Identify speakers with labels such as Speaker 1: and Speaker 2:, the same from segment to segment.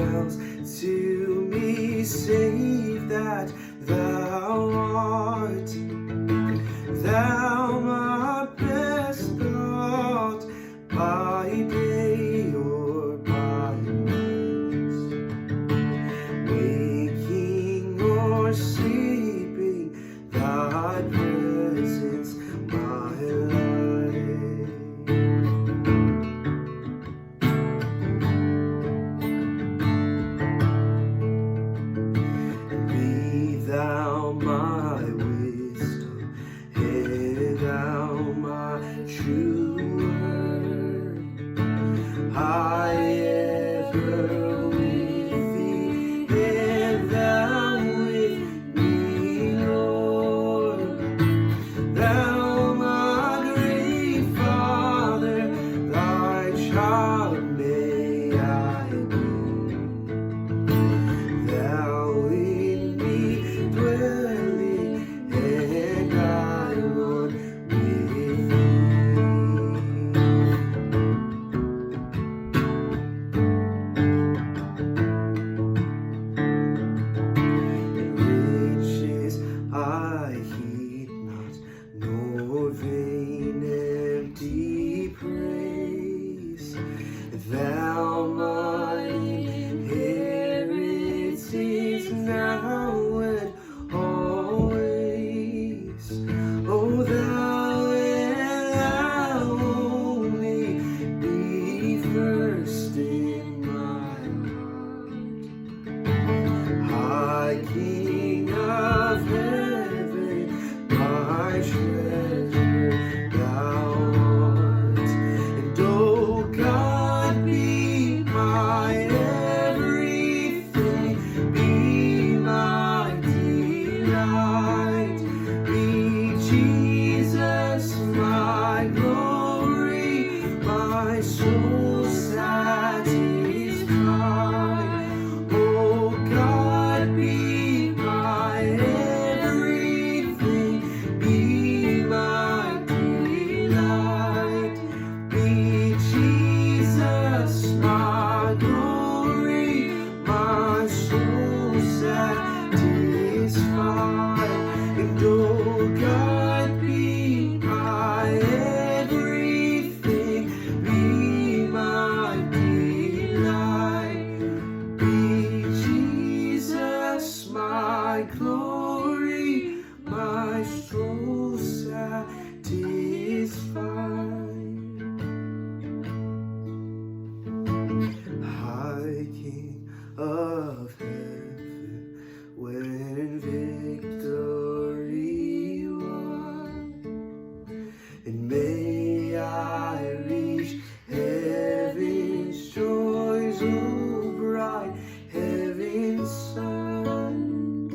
Speaker 1: else to me save that thou art, thou my best God, by day or by night, waking or sleeping, thy presence my life. Be thou my wisdom, and thou my true word. I ever with thee, and thou with me, Lord. Thou my great Father, thy child may I be. Thou in me dwelling, and I one with thee. Riches I heed not, nor vain empty praise. Thou my inheritance now and always. O thou and thou only, be first in my heart. High King of heaven, my treasure thou art. And O God, be my everything, be my delight, be Jesus my glory, my soul satisfied. O God, be my everything, be my delight, be Jesus my glory, my soul satisfied. And oh God, be my everything, be my delight, be Jesus my glory, my soul satisfied. High King of heaven, when victory won, and may I reach heaven's joys, oh bright heaven's sun,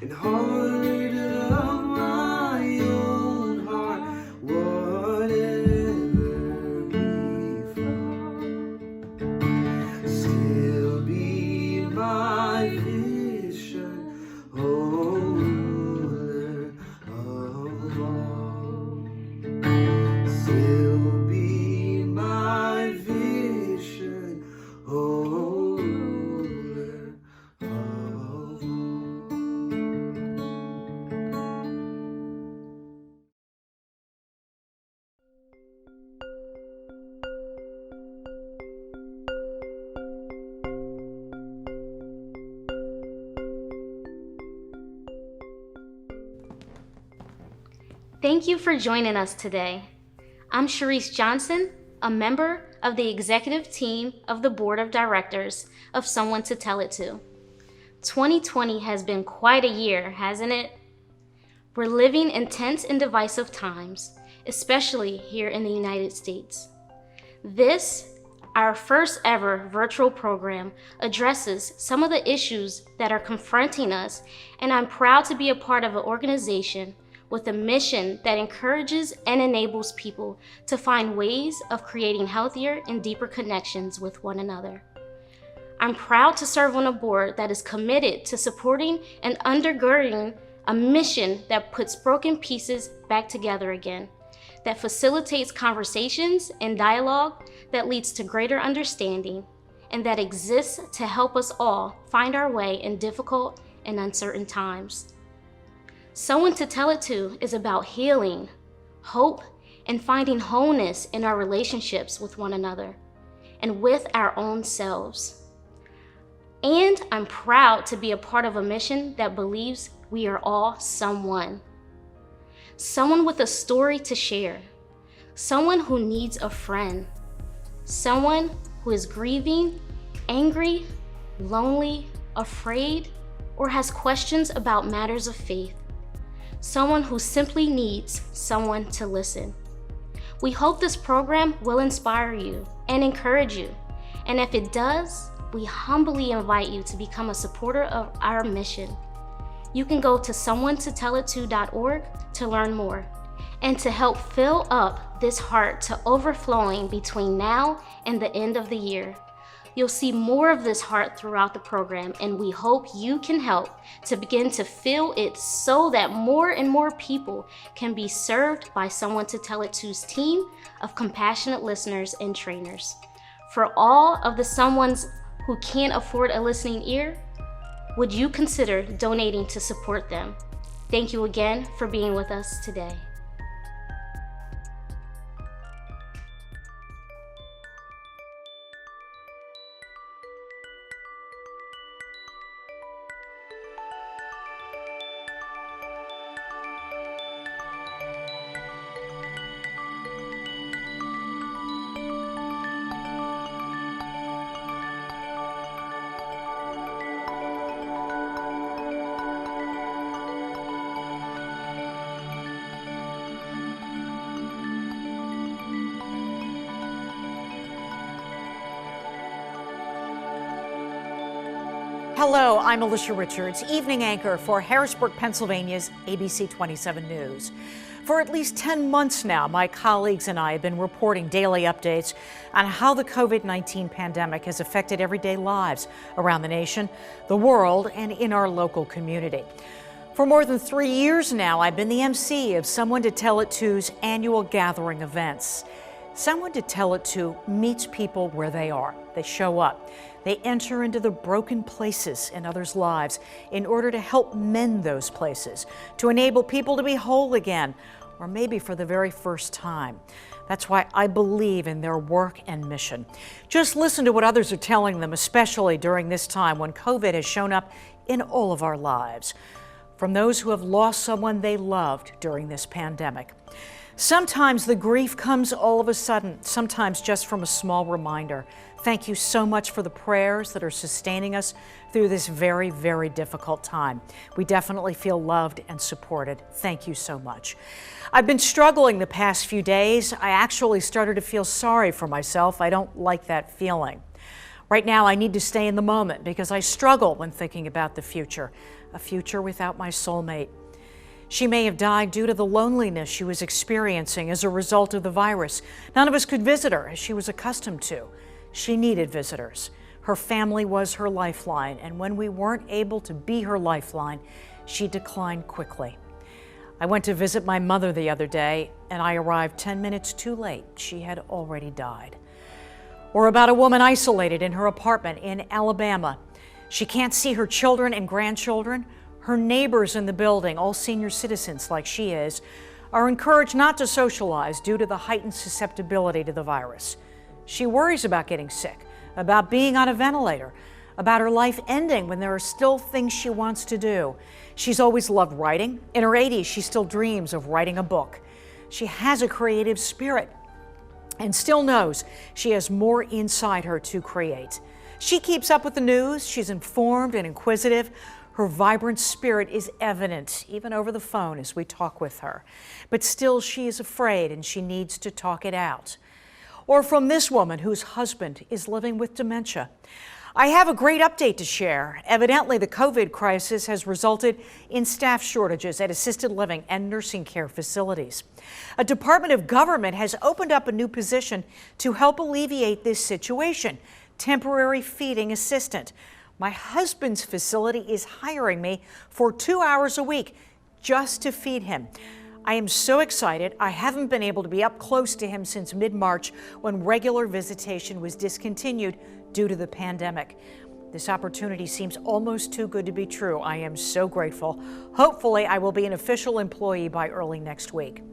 Speaker 1: and heart of my own heart, whatever befall, still be my vision, oh ruler of all. Still be my vision, oh ruler of all.
Speaker 2: Thank you for joining us today. I'm Sharice Johnson, a member of the executive team of the board of directors of Someone to Tell It To. 2020 has been quite a year, hasn't it? We're living intense and divisive times, especially here in the United States. This, our first ever virtual program, addresses some of the issues that are confronting us, and I'm proud to be a part of an organization with a mission that encourages and enables people to find ways of creating healthier and deeper connections with one another. I'm proud to serve on a board that is committed to supporting and undergirding a mission that puts broken pieces back together again, that facilitates conversations and dialogue that leads to greater understanding, and that exists to help us all find our way in difficult and uncertain times. Someone to Tell It To is about healing, hope, and finding wholeness in our relationships with one another and with our own selves. And I'm proud to be a part of a mission that believes we are all someone. Someone with a story to share, someone who needs a friend, someone who is grieving, angry, lonely, afraid, or has questions about matters of faith, someone who simply needs someone to listen. We hope this program will inspire you and encourage you, and if it does, we humbly invite you to become a supporter of our mission. You can go to someonetotellitto.org to learn more and to help fill up this heart to overflowing between now and the end of the year. You'll see more of this heart throughout the program, and we hope you can help to begin to fill it so that more and more people can be served by Someone to Tell It To's team of compassionate listeners and trainers. For all of the someones who can't afford a listening ear, would you consider donating to support them? Thank you again for being with us today.
Speaker 3: Hello, I'm Alicia Richards, evening anchor for Harrisburg, Pennsylvania's ABC 27 News. For at least 10 months now, my colleagues and I have been reporting daily updates on how the COVID-19 pandemic has affected everyday lives around the nation, the world, and in our local community. For more than 3 years now, I've been the MC of Someone to Tell It To's annual gathering events. Someone to Tell It To meets people where they are. They show up. They enter into the broken places in others' lives in order to help mend those places, to enable people to be whole again, or maybe for the very first time. That's why I believe in their work and mission. Just listen to what others are telling them, especially during this time when COVID has shown up in all of our lives. From those who have lost someone they loved during this pandemic. Sometimes the grief comes all of a sudden, sometimes just from a small reminder. Thank you so much for the prayers that are sustaining us through this very, very difficult time. We definitely feel loved and supported. Thank you so much. I've been struggling the past few days. I actually started to feel sorry for myself. I don't like that feeling. Right now, I need to stay in the moment because I struggle when thinking about the future, a future without my soulmate. She may have died due to the loneliness she was experiencing as a result of the virus. None of us could visit her as she was accustomed to. She needed visitors. Her family was her lifeline, and when we weren't able to be her lifeline, she declined quickly. I went to visit my mother the other day, and I arrived 10 minutes too late. She had already died. Or about a woman isolated in her apartment in Alabama. She can't see her children and grandchildren. Her neighbors in the building, all senior citizens like she is, are encouraged not to socialize due to the heightened susceptibility to the virus. She worries about getting sick, about being on a ventilator, about her life ending when there are still things she wants to do. She's always loved writing. In her 80s, she still dreams of writing a book. She has a creative spirit and still knows she has more inside her to create. She keeps up with the news. She's informed and inquisitive. Her vibrant spirit is evident, even over the phone as we talk with her. But still, she is afraid and she needs to talk it out. Or from this woman whose husband is living with dementia. I have a great update to share. Evidently, the COVID crisis has resulted in staff shortages at assisted living and nursing care facilities. A Department of Government has opened up a new position to help alleviate this situation, temporary feeding assistant. My husband's facility is hiring me for 2 hours a week just to feed him. I am so excited. I haven't been able to be up close to him since mid-March when regular visitation was discontinued due to the pandemic. This opportunity seems almost too good to be true. I am so grateful. Hopefully, I will be an official employee by early next week.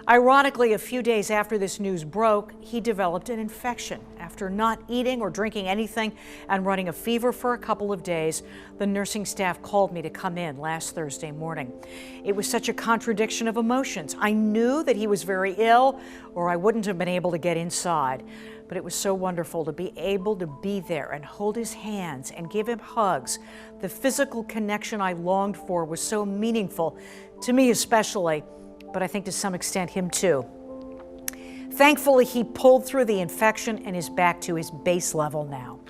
Speaker 3: Ironically, a few days after this news broke, he developed an infection. After not eating or drinking anything and running a fever for a couple of days, the nursing staff called me to come in last Thursday morning. It was such a contradiction of emotions. I knew that he was very ill, or I wouldn't have been able to get inside. But it was so wonderful to be able to be there and hold his hands and give him hugs. The physical connection I longed for was so meaningful, to me especially, but I think to some extent him too. Thankfully, he pulled through the infection and is back to his base level now.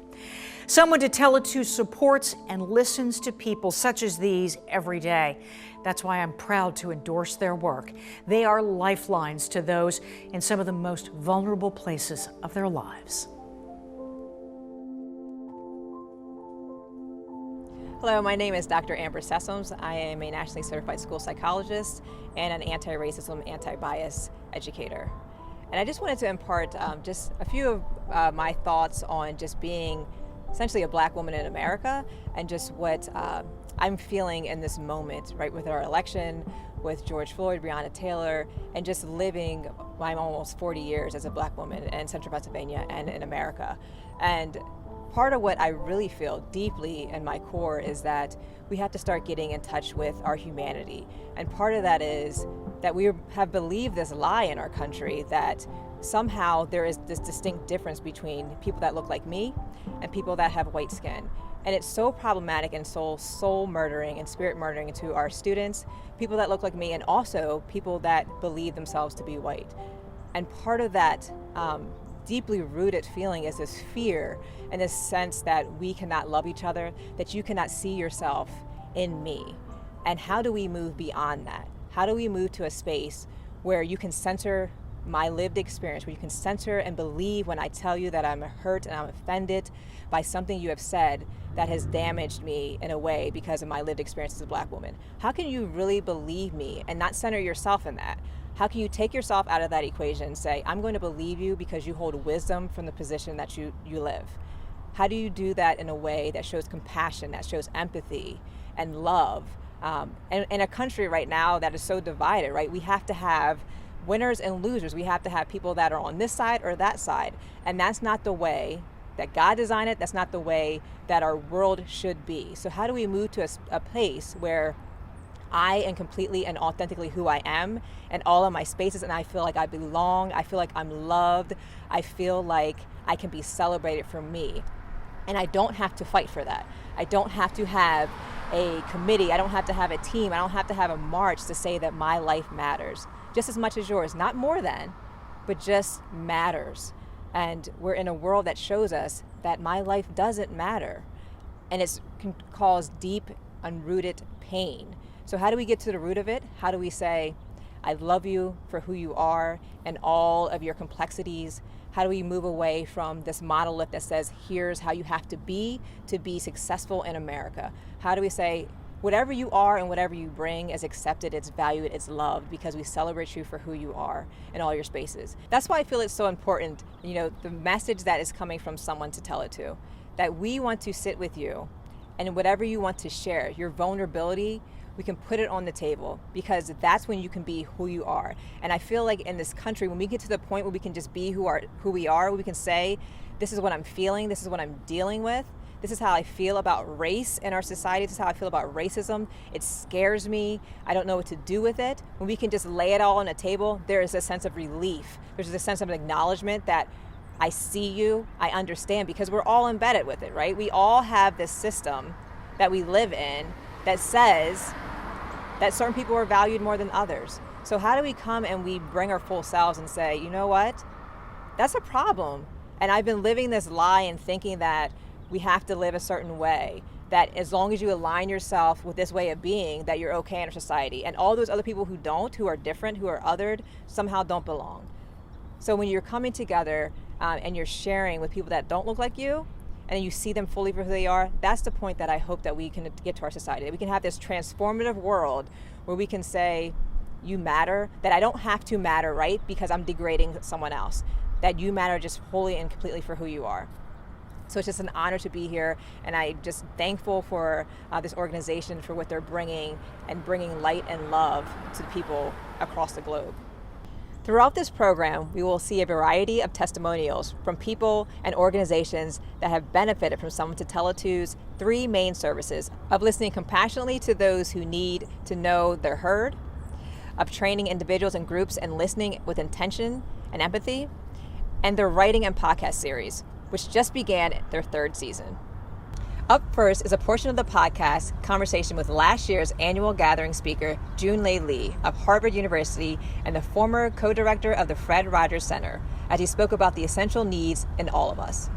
Speaker 3: Someone to tell it to supports and listens to people such as these every day. That's why I'm proud to endorse their work. They are lifelines to those in some of the most vulnerable places of their lives.
Speaker 4: Hello, my name is Dr. Amber Sessoms. I am a nationally certified school psychologist and an anti-racism, anti-bias educator. And I just wanted to impart just a few of my thoughts on just being essentially a Black woman in America and just what I'm feeling in this moment, right, with our election, with George Floyd, Breonna Taylor, and just living my almost 40 years as a Black woman in Central Pennsylvania and in America. And part of what I really feel deeply in my core is that we have to start getting in touch with our humanity. And part of that is that we have believed this lie in our country that somehow there is this distinct difference between people that look like me and people that have white skin. And it's so problematic and so soul murdering and spirit murdering to our students, people that look like me, and also people that believe themselves to be white. And part of that deeply rooted feeling is this fear and this sense that we cannot love each other, that you cannot see yourself in me. And how do we move beyond that? How do we move to a space where you can center my lived experience, where you can center and believe when I tell you that I'm hurt and I'm offended by something you have said that has damaged me in a way because of my lived experience as a Black woman? How can you really believe me and not center yourself in that? How can you take yourself out of that equation and say, I'm going to believe you because you hold wisdom from the position that you live? How do you do that in a way that shows compassion, that shows empathy and love? And in a country right now that is so divided, right? We have to have winners and losers. We have to have people that are on this side or that side. And that's not the way that God designed it. That's not the way that our world should be. So how do we move to a place where I am completely and authentically who I am in all of my spaces, and I feel like I belong, I feel like I'm loved, I feel like I can be celebrated for me. And I don't have to fight for that. I don't have to have a committee, I don't have to have a team, I don't have to have a march to say that my life matters, just as much as yours, not more than, but just matters. And we're in a world that shows us that my life doesn't matter, and it can cause deep, unrooted pain. So how do we get to the root of it? How do we say, I love you for who you are and all of your complexities? How do we move away from this monolith that says, here's how you have to be successful in America? How do we say, whatever you are and whatever you bring is accepted, it's valued, it's loved, because we celebrate you for who you are in all your spaces. That's why I feel it's so important, the message that is coming from someone to tell it to, that we want to sit with you and whatever you want to share, your vulnerability, we can put it on the table, because that's when you can be who you are. And I feel like in this country, when we get to the point where we can just be who we are, we can say, this is what I'm feeling, this is what I'm dealing with, this is how I feel about race in our society, this is how I feel about racism, it scares me, I don't know what to do with it. When we can just lay it all on the table, there is a sense of relief. There's a sense of acknowledgement that I see you, I understand, because we're all embedded with it, right? We all have this system that we live in that says that certain people are valued more than others. So how do we come and we bring our full selves and say, you know what? That's a problem. And I've been living this lie and thinking that we have to live a certain way, that as long as you align yourself with this way of being, that you're okay in our society. And all those other people who don't, who are different, who are othered, somehow don't belong. So when you're coming together and you're sharing with people that don't look like you, and you see them fully for who they are, that's the point that I hope that we can get to our society. That we can have this transformative world where we can say, you matter, that I don't have to matter, right, because I'm degrading someone else. That you matter just wholly and completely for who you are. So it's just an honor to be here, and I'm just thankful for this organization for what they're bringing and bringing light and love to the people across the globe. Throughout this program, we will see a variety of testimonials from people and organizations that have benefited from Someone to Tell It To's 3 main services of listening compassionately to those who need to know they're heard, of training individuals and groups and listening with intention and empathy, and their writing and podcast series, which just began their 3rd season. Up first is a portion of the podcast conversation with last year's annual gathering speaker, Junlei Lee of Harvard University and the former co-director of the Fred Rogers Center, as he spoke about the essential needs in all of us.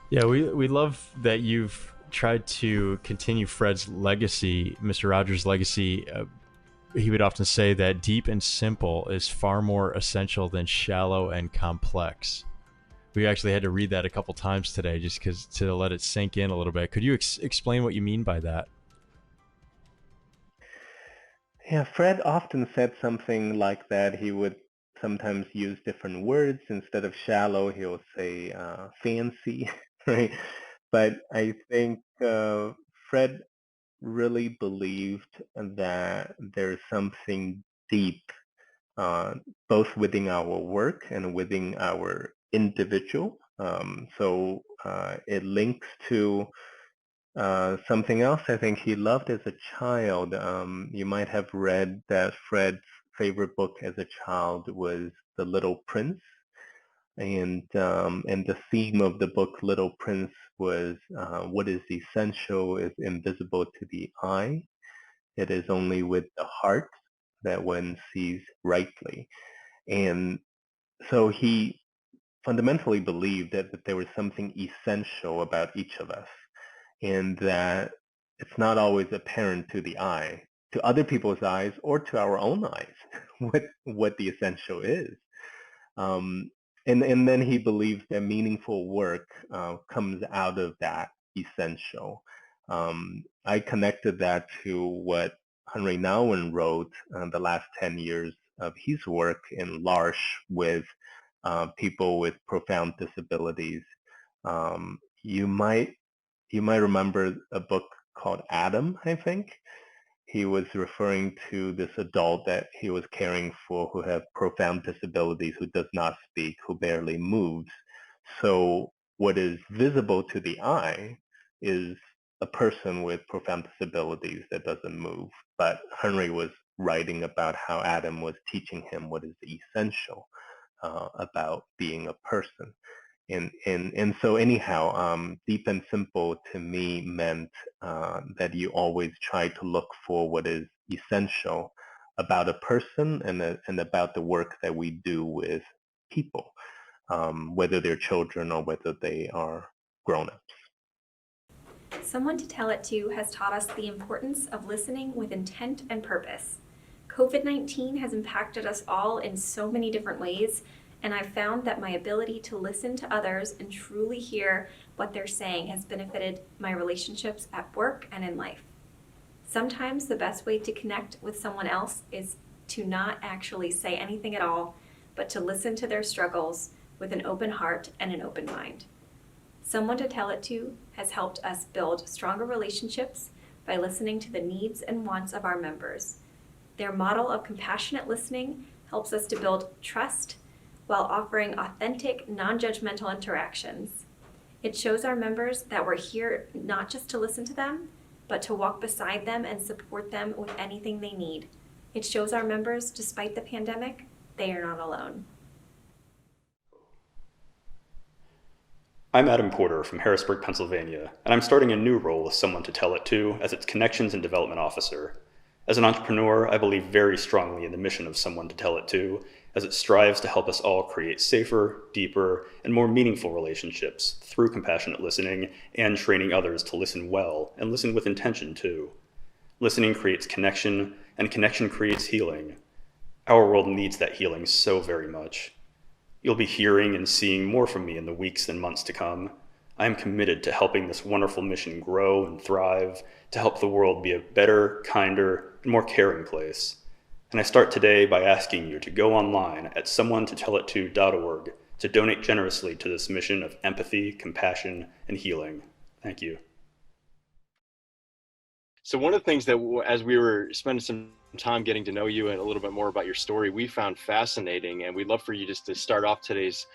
Speaker 5: Yeah, we love that you've tried to continue Fred's legacy, Mr. Rogers' legacy. He would often say that deep and simple is far more essential than shallow and complex. We actually had to read that a couple times today just because to let it sink in a little bit. Could you explain what you mean by that?
Speaker 6: Yeah, Fred often said something like that. He would sometimes use different words. Instead of shallow, he'll say fancy, right? But I think Fred really believed that there's something deep, both within our work and within our individual. So it links to something else I think he loved as a child. You might have read that Fred's favorite book as a child was The Little Prince. And the theme of the book Little Prince was what is essential is invisible to the eye. It is only with the heart that one sees rightly. And so he fundamentally believed that there was something essential about each of us, and that it's not always apparent to the eye, to other people's eyes, or to our own eyes, what the essential is. And then he believes that meaningful work comes out of that essential. I connected that to what Henry Nouwen wrote the last 10 years of his work in L'Arche with people with profound disabilities. You might remember a book called Adam, I think. He was referring to this adult that he was caring for who have profound disabilities, who does not speak, who barely moves. So what is visible to the eye is a person with profound disabilities that doesn't move. But Henry was writing about how Adam was teaching him what is essential about being a person. And so anyhow, deep and simple to me meant that you always try to look for what is essential about a person and about the work that we do with people, whether they're children or whether they are grown-ups.
Speaker 7: Someone to Tell It To has taught us the importance of listening with intent and purpose. COVID-19 has impacted us all in so many different ways, and I've found that my ability to listen to others and truly hear what they're saying has benefited my relationships at work and in life. Sometimes the best way to connect with someone else is to not actually say anything at all, but to listen to their struggles with an open heart and an open mind. Someone to Tell It To has helped us build stronger relationships by listening to the needs and wants of our members. Their model of compassionate listening helps us to build trust while offering authentic, non-judgmental interactions. It shows our members that we're here not just to listen to them, but to walk beside them and support them with anything they need. It shows our members, despite the pandemic, they are not alone.
Speaker 8: I'm Adam Porter from Harrisburg, Pennsylvania, and I'm starting a new role with Someone to Tell It To as its Connections and Development Officer. As an entrepreneur, I believe very strongly in the mission of Someone to Tell It To, as it strives to help us all create safer, deeper, and more meaningful relationships through compassionate listening and training others to listen well and listen with intention too. Listening creates connection, and connection creates healing. Our world needs that healing so very much. You'll be hearing and seeing more from me in the weeks and months to come. I am committed to helping this wonderful mission grow and thrive, to help the world be a better, kinder, and more caring place. And I start today by asking you to go online at someonetotellitto.org to donate generously to this mission of empathy, compassion, and healing. Thank you.
Speaker 5: So one of the things that, as we were spending some time getting to know you and a little bit more about your story, we found fascinating, and we'd love for you just to start off today's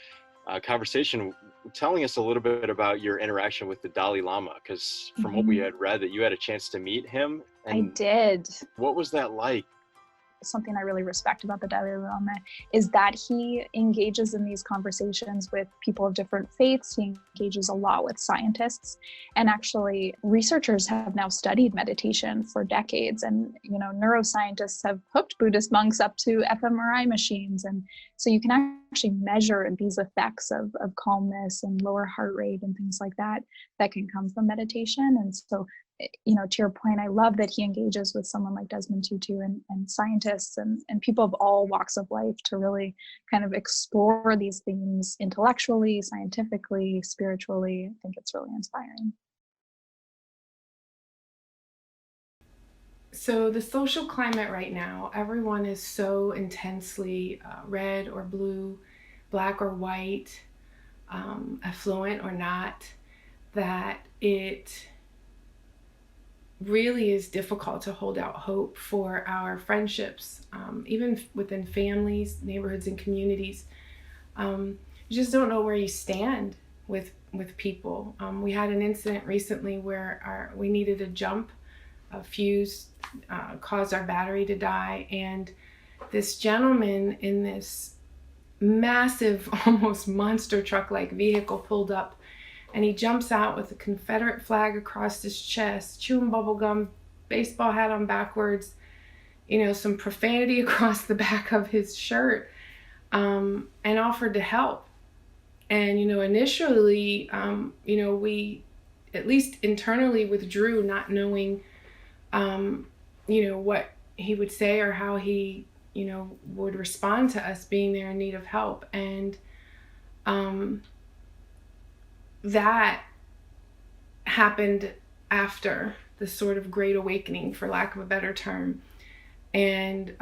Speaker 5: conversation telling us a little bit about your interaction with the Dalai Lama, because from what we had read, that you had a chance to meet him.
Speaker 9: I did.
Speaker 5: What was that like?
Speaker 9: Something I really respect about the Dalai Lama is that he engages in these conversations with people of different faiths. He engages a lot with scientists, and actually researchers have now studied meditation for decades, and neuroscientists have hooked Buddhist monks up to fMRI machines, and so you can actually measure these effects of calmness and lower heart rate and things like that can come from meditation. And so, to your point, I love that he engages with someone like Desmond Tutu and scientists and people of all walks of life to really kind of explore these themes intellectually, scientifically, spiritually. I think it's really inspiring.
Speaker 10: So the social climate right now, everyone is so intensely red or blue, black or white, affluent or not, that it really is difficult to hold out hope for our friendships, even within families, neighborhoods, and communities. You just don't know where you stand with people. We had an incident recently where we needed a jump. A fuse caused our battery to die, and this gentleman in this massive, almost monster truck-like vehicle pulled up, and he jumps out with a Confederate flag across his chest, chewing bubble gum, baseball hat on backwards, some profanity across the back of his shirt, and offered to help. And, initially, we at least internally withdrew, not knowing, what he would say or how he, would respond to us being there in need of help. And, that happened after the sort of great awakening, for lack of a better term. And,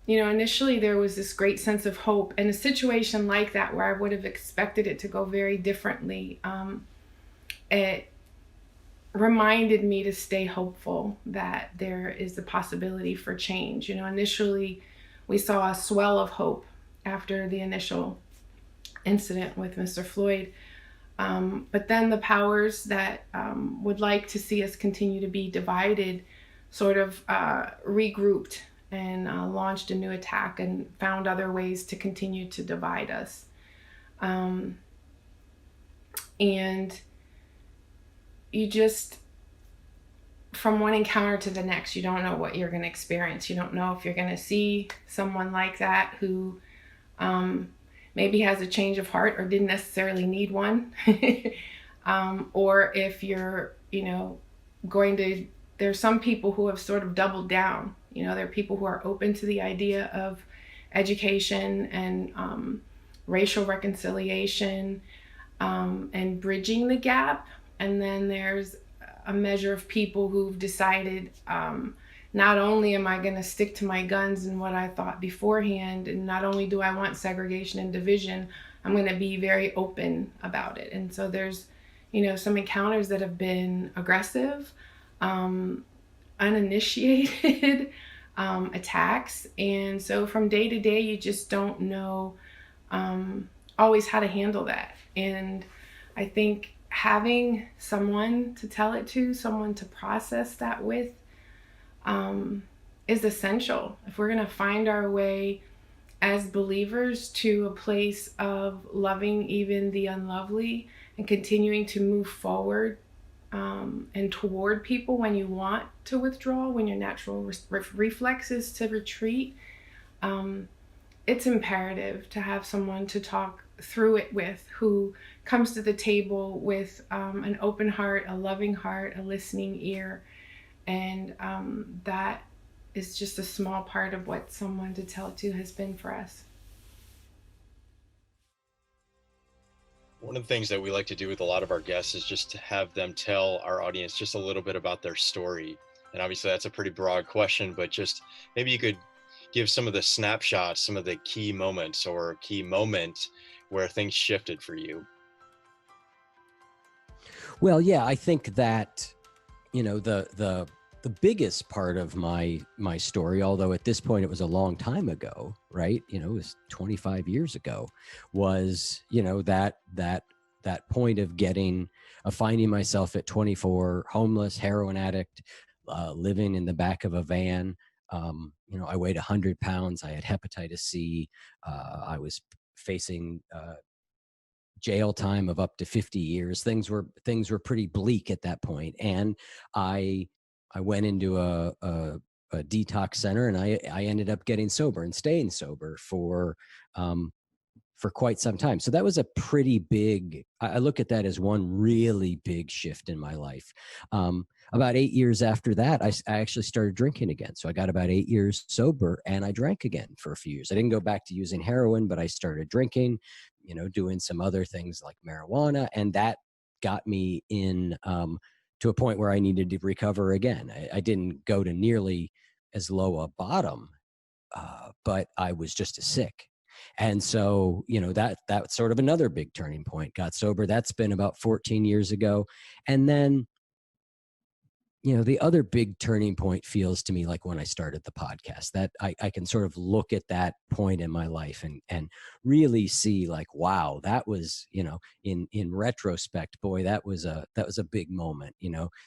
Speaker 10: initially there was this great sense of hope. In a situation like that, where I would have expected it to go very differently, it reminded me to stay hopeful that there is a possibility for change. Initially we saw a swell of hope after the initial incident with Mr. Floyd. But then the powers that would like to see us continue to be divided sort of regrouped and launched a new attack and found other ways to continue to divide us. And you just, from one encounter to the next, you don't know what you're going to experience. You don't know if you're going to see someone like that who maybe has a change of heart or didn't necessarily need one. Or if you're, there's some people who have sort of doubled down. There are people who are open to the idea of education and racial reconciliation and bridging the gap. And then there's a measure of people who've decided, not only am I going to stick to my guns and what I thought beforehand, and not only do I want segregation and division, I'm going to be very open about it. And so there's, some encounters that have been aggressive, uninitiated attacks. And so from day to day, you just don't know always how to handle that. And I think having someone to tell it to, someone to process that with, is essential if we're going to find our way as believers to a place of loving even the unlovely and continuing to move forward and toward people when you want to withdraw, when your natural reflex is to retreat. It's imperative to have someone to talk through it with, who comes to the table with an open heart, a loving heart, a listening ear. And that is just a small part of what someone to tell it to has been for us.
Speaker 5: One of the things that we like to do with a lot of our guests is just to have them tell our audience just a little bit about their story. And obviously that's a pretty broad question, but just maybe you could give some of the snapshots, some of the key moments or key moment where things shifted for you?
Speaker 11: Well, yeah, I think that, the biggest part of my story, although at this point it was a long time ago, right? It was 25 years ago, was, that point of finding myself at 24, homeless, heroin addict, living in the back of a van. I weighed 100 pounds. I had hepatitis C. I was facing jail time of up to 50 years. Things were pretty bleak at that point, and I went into a detox center, and I ended up getting sober and staying sober for quite some time. So that was a pretty big, I look at that as one really big shift in my life. About 8 years after that, I actually started drinking again. So I got about 8 years sober, and I drank again for a few years. I didn't go back to using heroin, but I started drinking, doing some other things like marijuana. And that got me in to a point where I needed to recover again. I didn't go to nearly as low a bottom, but I was just as sick. And so, that's sort of another big turning point. Got sober. That's been about 14 years ago. And then, the other big turning point feels to me like when I started the podcast, that I can sort of look at that point in my life and really see like, wow, that was, in retrospect, boy, that was a big moment,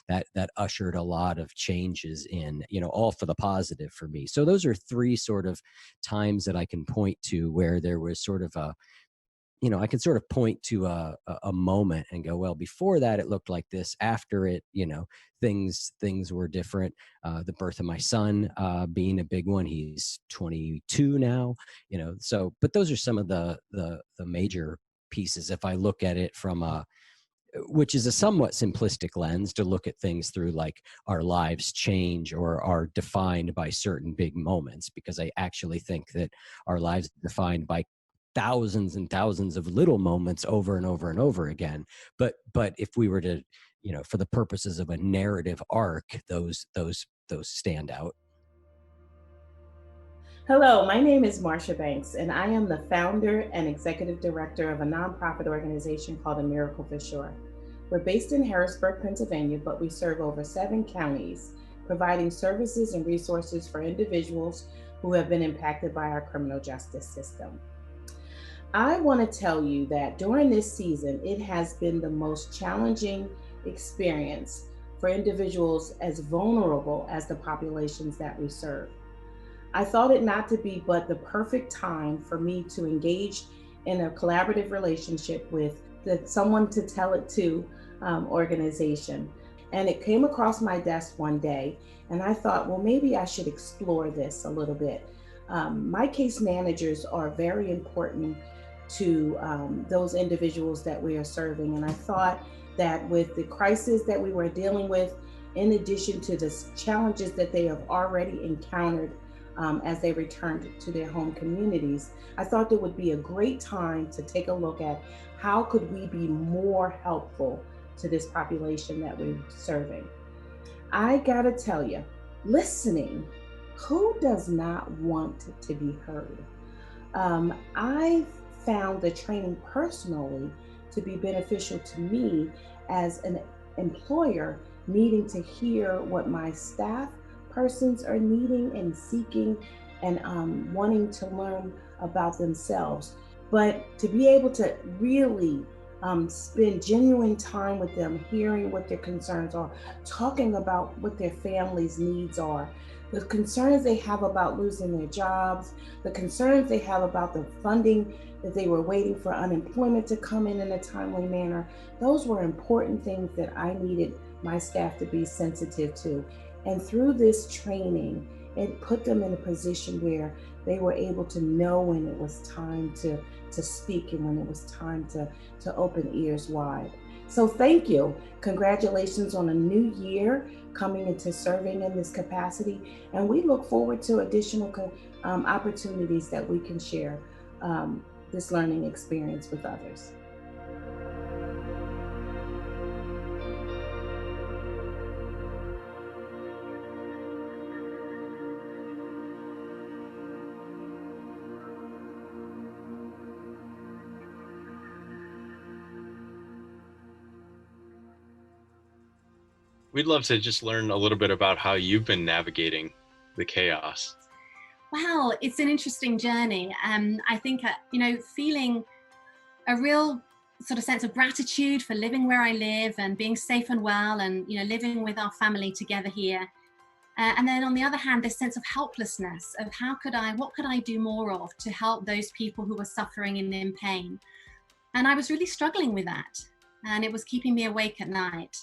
Speaker 11: that ushered a lot of changes in, all for the positive for me. So those are three sort of times that I can point to where there was sort of I can sort of point to a moment and go, well, before that, it looked like this. After it, things were different. The birth of my son being a big one. He's 22 now, so, but those are some of the major pieces. If I look at it from which is a somewhat simplistic lens to look at things through, like our lives change or are defined by certain big moments, because I actually think that our lives are defined by thousands and thousands of little moments over and over and over again. But if we were to, for the purposes of a narrative arc, those stand out.
Speaker 12: Hello, my name is Marsha Banks, and I am the founder and executive director of a nonprofit organization called A Miracle for Sure. We're based in Harrisburg, Pennsylvania, but we serve over 7 counties, providing services and resources for individuals who have been impacted by our criminal justice system. I want to tell you that during this season, it has been the most challenging experience for individuals as vulnerable as the populations that we serve. I thought it not to be but the perfect time for me to engage in a collaborative relationship with the Someone to Tell It To organization. And it came across my desk one day, and I thought, well, maybe I should explore this a little bit. My case managers are very important to those individuals that we are serving. And I thought that with the crisis that we were dealing with, in addition to the challenges that they have already encountered as they returned to their home communities, I thought it would be a great time to take a look at how could we be more helpful to this population that we're serving. I gotta tell you, listening, who does not want to be heard? I found the training personally to be beneficial to me as an employer, needing to hear what my staff persons are needing and seeking and wanting to learn about themselves. But to be able to really spend genuine time with them, hearing what their concerns are, talking about what their family's needs are, the concerns they have about losing their jobs, the concerns they have about the funding that they were waiting for unemployment to come in a timely manner. Those were important things that I needed my staff to be sensitive to. And through this training, it put them in a position where they were able to know when it was time to speak and when it was time to open ears wide. So thank you. Congratulations on a new year coming into serving in this capacity. And we look forward to additional opportunities that we can share this learning experience with others.
Speaker 5: We'd love to just learn a little bit about how you've been navigating the chaos.
Speaker 13: Well, it's an interesting journey. I think, feeling a real sort of sense of gratitude for living where I live and being safe and well and, living with our family together here. And then on the other hand, this sense of helplessness of what could I do more of to help those people who were suffering and in pain? And I was really struggling with that. And it was keeping me awake at night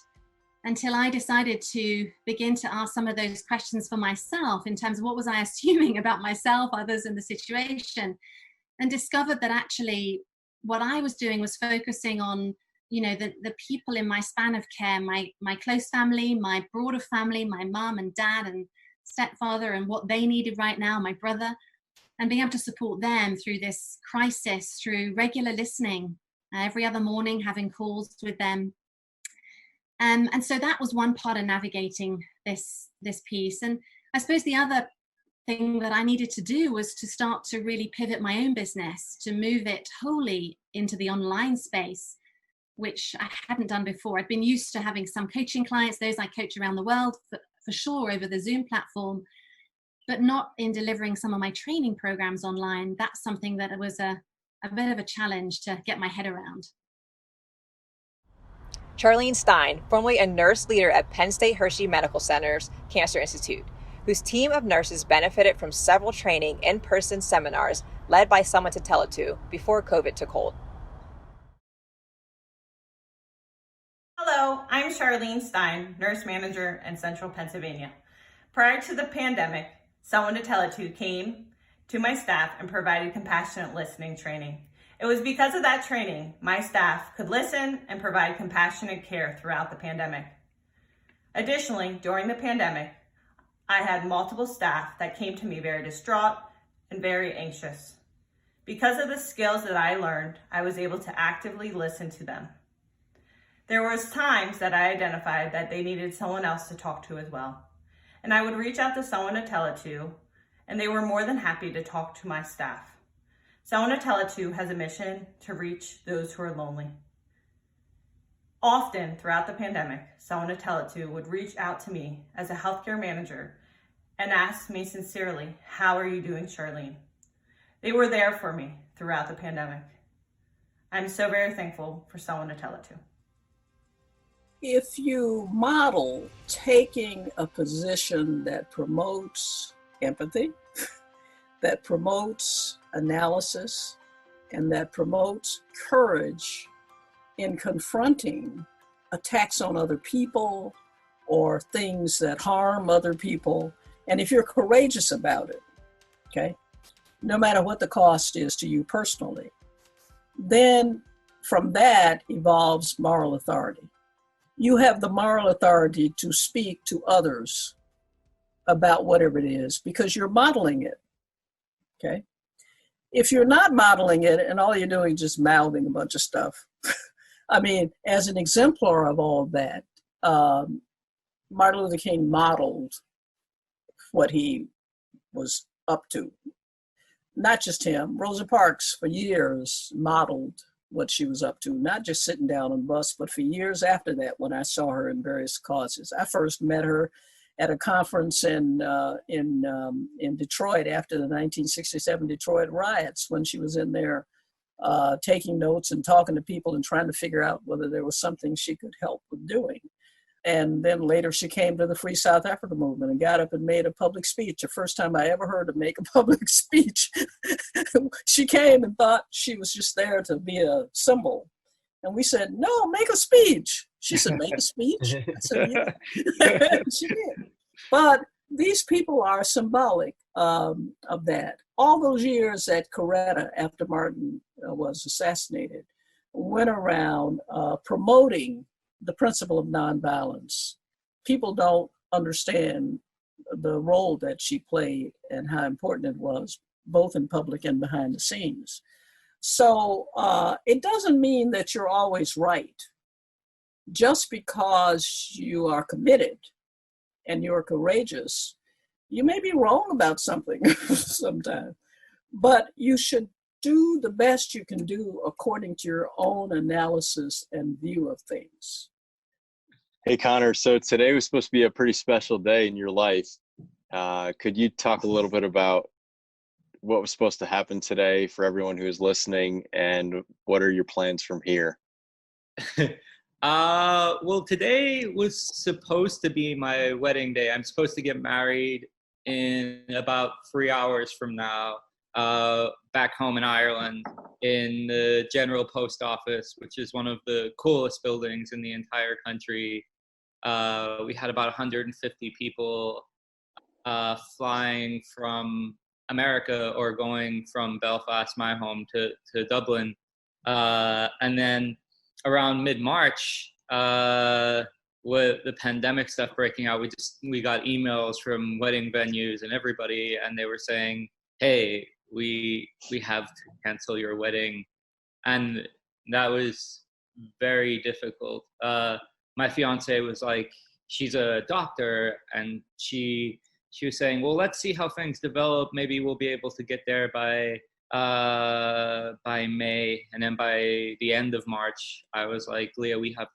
Speaker 13: until I decided to begin to ask some of those questions for myself in terms of what was I assuming about myself, others, and the situation, and discovered that actually what I was doing was focusing on, the people in my span of care, my close family, my broader family, my mum and dad and stepfather, and what they needed right now, my brother, and being able to support them through this crisis, through regular listening, every other morning having calls with them. And so that was one part of navigating this piece. And I suppose the other thing that I needed to do was to start to really pivot my own business, to move it wholly into the online space, which I hadn't done before. I'd been used to having some coaching clients, those I coach around the world for sure over the Zoom platform, but not in delivering some of my training programs online. That's something that was a bit of a challenge to get my head around.
Speaker 4: Charlene Stein, formerly a nurse leader at Penn State Hershey Medical Center's Cancer Institute, whose team of nurses benefited from several training in-person seminars led by someone to tell it to before COVID took hold.
Speaker 14: Hello, I'm Charlene Stein, nurse manager in Central Pennsylvania. Prior to the pandemic, Someone to Tell It To came to my staff and provided compassionate listening training. It was because of that training, my staff could listen and provide compassionate care throughout the pandemic. Additionally, during the pandemic, I had multiple staff that came to me very distraught and very anxious. Because of the skills that I learned, I was able to actively listen to them. There was times that I identified that they needed someone else to talk to as well. And I would reach out to Someone to Tell It To, and they were more than happy to talk to my staff. Someone to Tell It To has a mission to reach those who are lonely. Often throughout the pandemic, Someone to Tell It To would reach out to me as a healthcare manager and ask me sincerely, "How are you doing, Charlene?" They were there for me throughout the pandemic. I'm so very thankful for Someone to Tell It To.
Speaker 15: If you model taking a position that promotes empathy, that promotes analysis, and that promotes courage in confronting attacks on other people or things that harm other people, and if you're courageous about it, okay, no matter what the cost is to you personally, then from that evolves moral authority. You have the moral authority to speak to others about whatever it is because you're modeling it, okay? If you're not modeling it and all you're doing is just mouthing a bunch of stuff, I mean, as an exemplar of all of that, Martin Luther King modeled what he was up to. Not just him, Rosa Parks for years modeled what she was up to, not just sitting down on the bus, but for years after that when I saw her in various causes. I first met her at a conference in Detroit after the 1967 Detroit riots when she was in there taking notes and talking to people and trying to figure out whether there was something she could help with doing. And then later she came to the Free South Africa movement and got up and made a public speech. The first time I ever heard her make a public speech. She came and thought she was just there to be a symbol. And we said, "No, make a speech." She said, "Make a speech?" I said, "Yeah." She did. But these people are symbolic of that. All those years at Coretta after Martin was assassinated, went around promoting the principle of nonviolence. People don't understand the role that she played and how important it was, both in public and behind the scenes. So it doesn't mean that you're always right. Just because you are committed and you're courageous, you may be wrong about something sometimes, but you should do the best you can do according to your own analysis and view of things.
Speaker 16: Hey, Connor. So today was supposed to be a pretty special day in your life. Could you talk a little bit about what was supposed to happen today for everyone who is listening, and what are your plans from here?
Speaker 17: Well, today was supposed to be my wedding day. I'm supposed to get married in about 3 hours from now, back home in Ireland, in the General Post Office, which is one of the coolest buildings in the entire country. We had about 150 people flying from America or going from Belfast, my home, to Dublin. And then around mid-March, with the pandemic stuff breaking out, we got emails from wedding venues and everybody, and they were saying, "Hey, we have to cancel your wedding," and that was very difficult. My fiance was like, she's a doctor, and she was saying, "Well, let's see how things develop. Maybe we'll be able to get there by May." And then by the end of March, I was like, "Leah, we have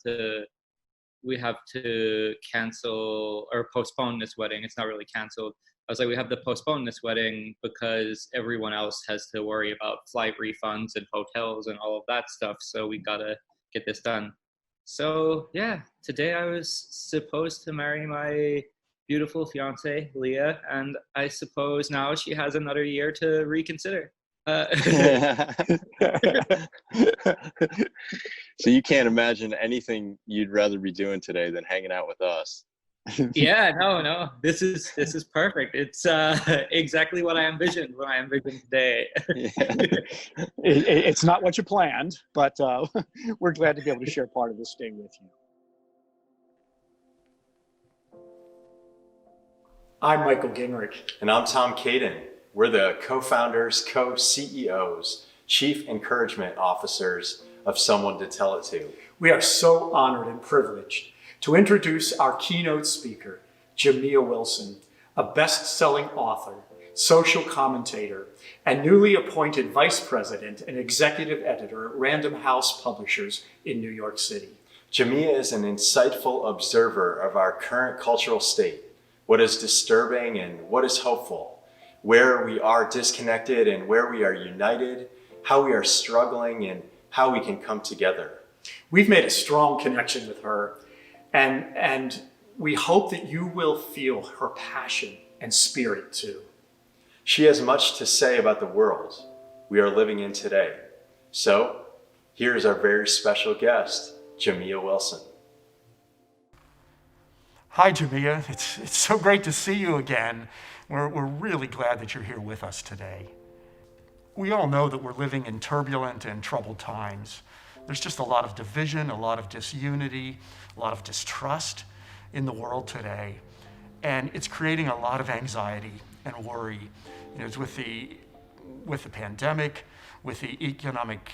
Speaker 17: to cancel or postpone this wedding." It's not really canceled. I was like, "We have to postpone this wedding because everyone else has to worry about flight refunds and hotels and all of that stuff. So we gotta get this done." So yeah, today I was supposed to marry my beautiful fiance, Leah, and I suppose now she has another year to reconsider.
Speaker 16: So you can't imagine anything you'd rather be doing today than hanging out with us.
Speaker 17: Yeah, no, this is perfect. It's exactly what I envisioned when I envisioned today.
Speaker 18: It's not what you planned, but we're glad to be able to share part of this day with you. I'm Michael Gingerich.
Speaker 5: And I'm Tom Kaden. We're the co-founders, co-CEOs, Chief Encouragement Officers of Someone to Tell It To.
Speaker 18: We are so honored and privileged to introduce our keynote speaker, Jamia Wilson, a best-selling author, social commentator, and newly appointed vice president and executive editor at Random House Publishers in New York City.
Speaker 5: Jamia is an insightful observer of our current cultural state, what is disturbing and what is hopeful, where we are disconnected and where we are united, how we are struggling and how we can come together.
Speaker 18: We've made a strong connection with her, and we hope that you will feel her passion and spirit too.
Speaker 5: She has much to say about the world we are living in today. So here's our very special guest, Jamia Wilson.
Speaker 19: Hi, Jamia. It's so great to see you again. We're really glad that you're here with us today. We all know that we're living in turbulent and troubled times. There's just a lot of division, a lot of disunity, a lot of distrust in the world today. And it's creating a lot of anxiety and worry. It's with the pandemic, with the economic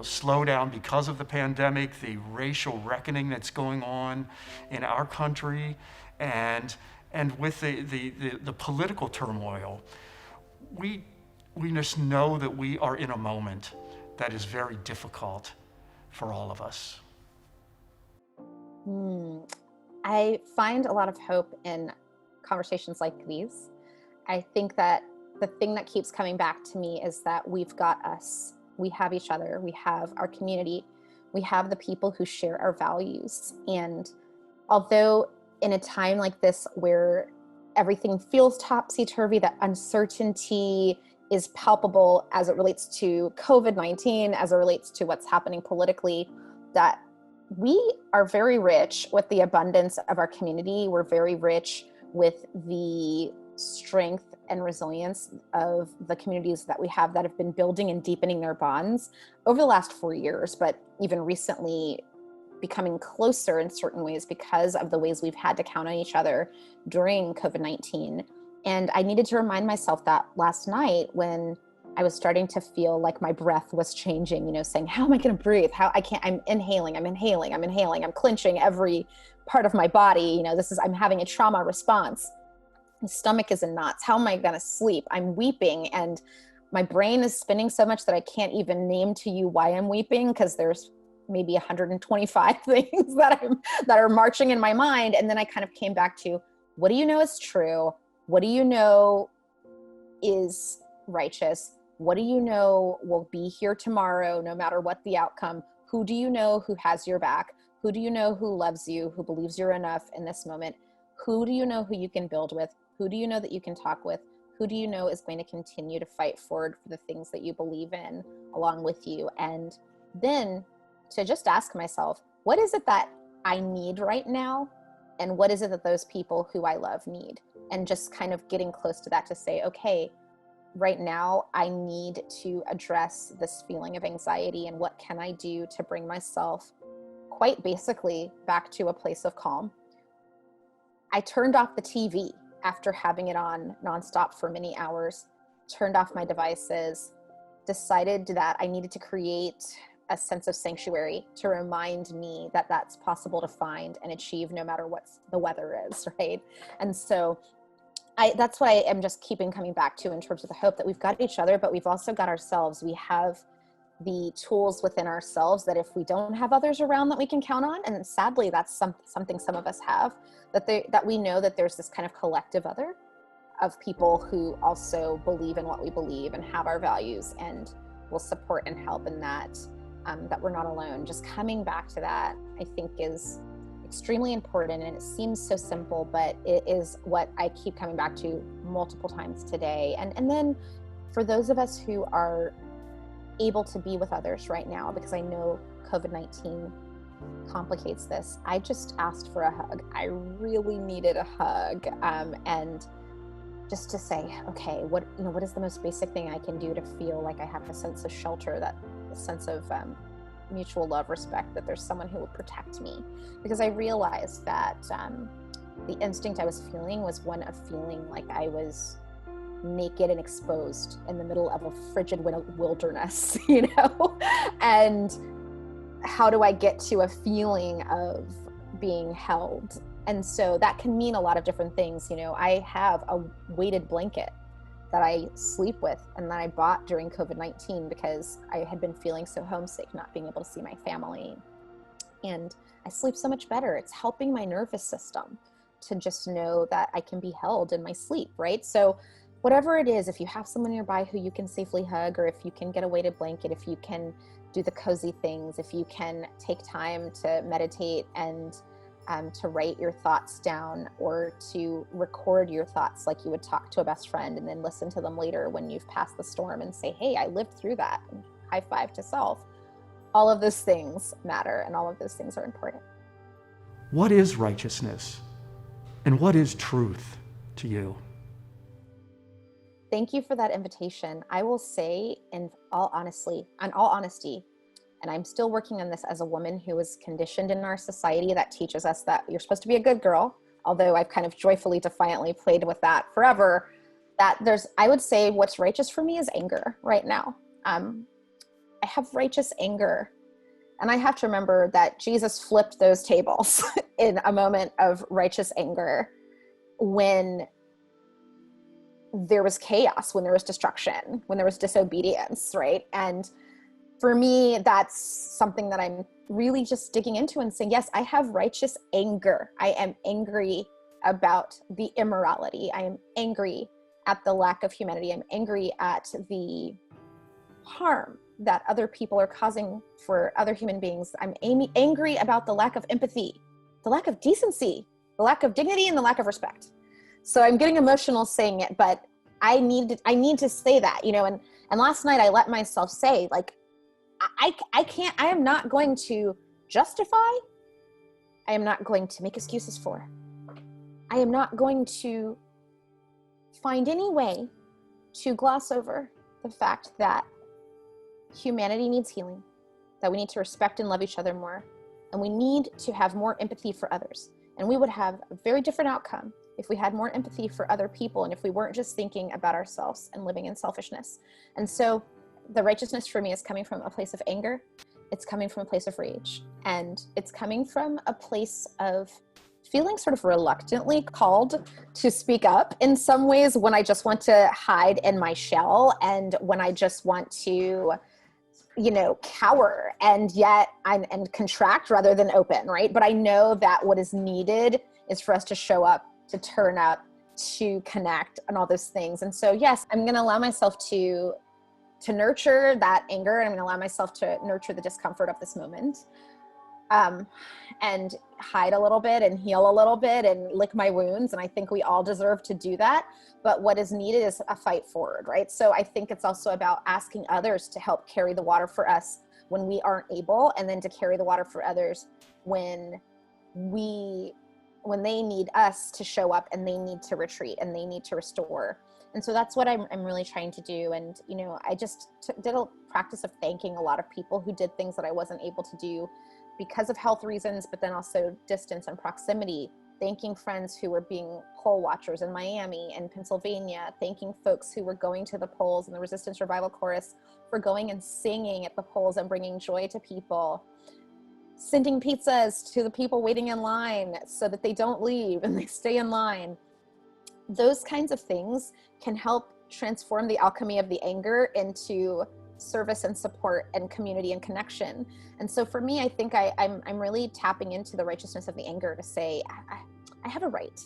Speaker 19: slowdown because of the pandemic, the racial reckoning that's going on in our country, and with the political turmoil. We just know that we are in a moment that is very difficult for all of us.
Speaker 20: I find a lot of hope in conversations like these. I think that the thing that keeps coming back to me is that we've got us. We have each other. We have our community. We have the people who share our values. And although in a time like this where everything feels topsy-turvy, that uncertainty is palpable as it relates to COVID-19, as it relates to what's happening politically, that we are very rich with the abundance of our community. We're very rich with the strength and resilience of the communities that we have that have been building and deepening their bonds over the last 4 years, but even recently becoming closer in certain ways because of the ways we've had to count on each other during COVID-19. And I needed to remind myself that last night when I was starting to feel like my breath was changing, saying, how am I going to breathe? I'm inhaling, I'm clenching every part of my body. I'm having a trauma response. The stomach is in knots. How am I going to sleep? I'm weeping, and my brain is spinning so much that I can't even name to you why I'm weeping, because there's maybe 125 things that are marching in my mind. And then I kind of came back to, what do you know is true? What do you know is righteous? What do you know will be here tomorrow, no matter what the outcome? Who do you know who has your back? Who do you know who loves you, who believes you're enough in this moment? Who do you know who you can build with? Who do you know that you can talk with? Who do you know is going to continue to fight forward for the things that you believe in along with you? And then to just ask myself, what is it that I need right now? And what is it that those people who I love need? And just kind of getting close to that to say, okay, right now I need to address this feeling of anxiety, and what can I do to bring myself quite basically back to a place of calm. I turned off the TV after having it on nonstop for many hours, turned off my devices, decided that I needed to create a sense of sanctuary to remind me that that's possible to find and achieve no matter what the weather is, right? And so that's what I am just keeping coming back to in terms of the hope that we've got each other, but we've also got ourselves. We have the tools within ourselves that if we don't have others around that we can count on, and sadly that's something some of us have, that we know that there's this kind of collective other of people who also believe in what we believe and have our values and will support and help in that, that we're not alone. Just coming back to that, I think, is extremely important, and it seems so simple, but it is what I keep coming back to multiple times today. And then for those of us who are able to be with others right now, because I know COVID-19 complicates this, I just asked for a hug. I really needed a hug, and just to say, okay, what is the most basic thing I can do to feel like I have a sense of shelter, that a sense of mutual love, respect, that there's someone who will protect me. Because I realized that the instinct I was feeling was one of feeling like I was naked and exposed in the middle of a frigid wilderness, and how do I get to a feeling of being held? And so that can mean a lot of different things. I have a weighted blanket that I sleep with and that I bought during COVID-19 because I had been feeling so homesick, not being able to see my family. And I sleep so much better. It's helping my nervous system to just know that I can be held in my sleep, right? So whatever it is, if you have someone nearby who you can safely hug, or if you can get a weighted blanket, if you can do the cozy things, if you can take time to meditate and to write your thoughts down, or to record your thoughts like you would talk to a best friend and then listen to them later when you've passed the storm and say, hey, I lived through that, and high five to self. All of those things matter, and all of those things are important.
Speaker 19: What is righteousness? And what is truth to you?
Speaker 20: Thank you for that invitation. I will say, in all honesty, and I'm still working on this as a woman who is conditioned in our society that teaches us that you're supposed to be a good girl, although I've kind of joyfully, defiantly played with that forever, I would say what's righteous for me is anger right now. I have righteous anger. And I have to remember that Jesus flipped those tables in a moment of righteous anger when there was chaos, when there was destruction, when there was disobedience, right? And for me, that's something that I'm really just digging into and saying, yes, I have righteous anger. I am angry about the immorality. I am angry at the lack of humanity. I'm angry at the harm that other people are causing for other human beings. I'm angry about the lack of empathy, the lack of decency, the lack of dignity, and the lack of respect. So I'm getting emotional saying it, but I need to say that, and last night I let myself say, like, I am not going to justify. I am not going to make excuses for. I am not going to find any way to gloss over the fact that humanity needs healing, that we need to respect and love each other more, and we need to have more empathy for others. And we would have a very different outcome if we had more empathy for other people, and if we weren't just thinking about ourselves and living in selfishness. And so the righteousness for me is coming from a place of anger. It's coming from a place of rage. And it's coming from a place of feeling sort of reluctantly called to speak up in some ways, when I just want to hide in my shell, and when I just want to cower and yet and contract rather than open, right? But I know that what is needed is for us to show up, to turn up, to connect, and all those things. And so, yes, I'm going to allow myself to nurture that anger, and I'm going to allow myself to nurture the discomfort of this moment, and hide a little bit and heal a little bit and lick my wounds. And I think we all deserve to do that. But what is needed is a fight forward, right? So I think it's also about asking others to help carry the water for us when we aren't able, and then to carry the water for others when they need us to show up, and they need to retreat, and they need to restore. And so that's what I'm really trying to do. And, I just did a practice of thanking a lot of people who did things that I wasn't able to do because of health reasons, but then also distance and proximity. Thanking friends who were being poll watchers in Miami and Pennsylvania, thanking folks who were going to the polls and the Resistance Revival Chorus for going and singing at the polls and bringing joy to people, sending pizzas to the people waiting in line so that they don't leave and they stay in line. Those kinds of things can help transform the alchemy of the anger into service and support and community and connection. And so for me, I think I'm really tapping into the righteousness of the anger to say, I have a right.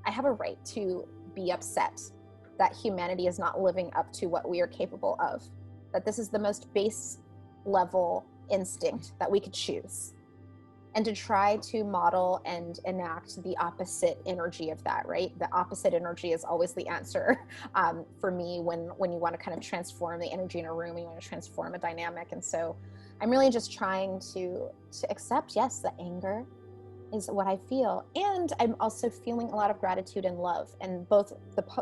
Speaker 20: I have a right to be upset that humanity is not living up to what we are capable of, that this is the most base level instinct that we could choose, and to try to model and enact the opposite energy of that, right? The opposite energy is always the answer for me when you want to kind of transform the energy in a room, you want to transform a dynamic. And so I'm really just trying to accept, yes, the anger is what I feel. And I'm also feeling a lot of gratitude and love. And both,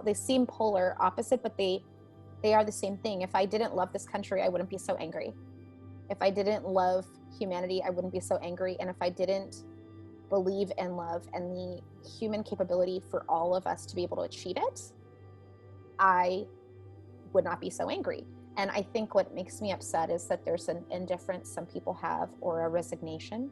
Speaker 20: they seem polar opposite, but they are the same thing. If I didn't love this country, I wouldn't be so angry. If I didn't love humanity, I wouldn't be so angry. And if I didn't believe in love and the human capability for all of us to be able to achieve it, I would not be so angry. And I think what makes me upset is that there's an indifference some people have, or a resignation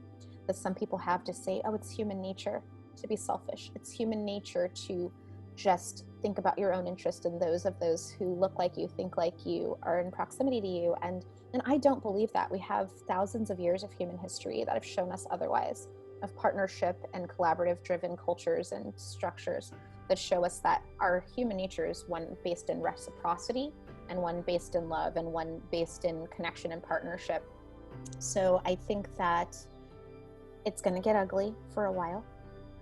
Speaker 20: that some people have to say, oh, it's human nature to be selfish. It's human nature to just think about your own interest, and those who look like you, think like you, are in proximity to you. And I don't believe that. We have thousands of years of human history that have shown us otherwise, of partnership and collaborative driven cultures and structures that show us that our human nature is one based in reciprocity, and one based in love, and one based in connection and partnership. So I think that it's going to get ugly for a while.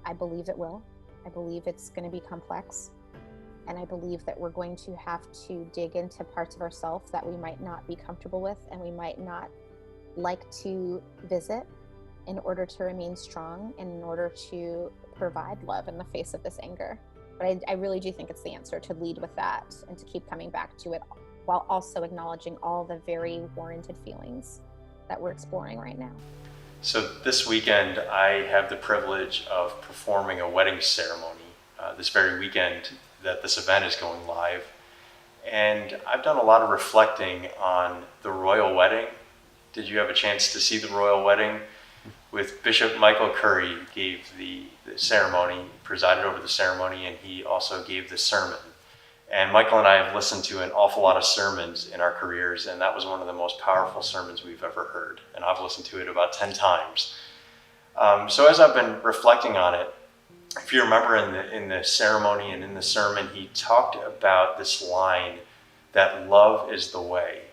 Speaker 20: I believe it will. I believe it's going to be complex. And I believe that we're going to have to dig into parts of ourselves that we might not be comfortable with, and we might not like to visit, in order to remain strong and in order to provide love in the face of this anger. But I really do think it's the answer to lead with that and to keep coming back to it, while also acknowledging all the very warranted feelings that we're exploring right now.
Speaker 5: So this weekend, I have the privilege of performing a wedding ceremony this very weekend that this event is going live. And I've done a lot of reflecting on the royal wedding. Did you have a chance to see the royal wedding? With Bishop Michael Curry gave the ceremony, presided over the ceremony, and he also gave the sermon. And Michael and I have listened to an awful lot of sermons in our careers, and that was one of the most powerful sermons we've ever heard. And I've listened to it about 10 times. So as I've been reflecting on it, if you remember in the ceremony and in the sermon, he talked about this line that love is the way.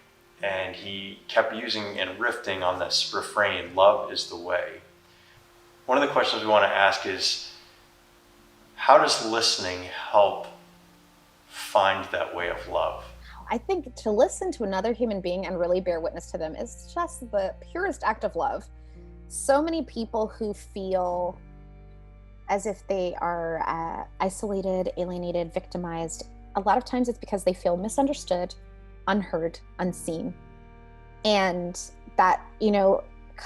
Speaker 5: And he kept using and riffing on this refrain, love is the way. One of the questions we want to ask is, how does listening help find that way of love?
Speaker 20: I think to listen to another human being and really bear witness to them is just the purest act of love. So many people who feel as if they are isolated, alienated, victimized, a lot of times it's because they feel misunderstood, unheard, unseen. And that,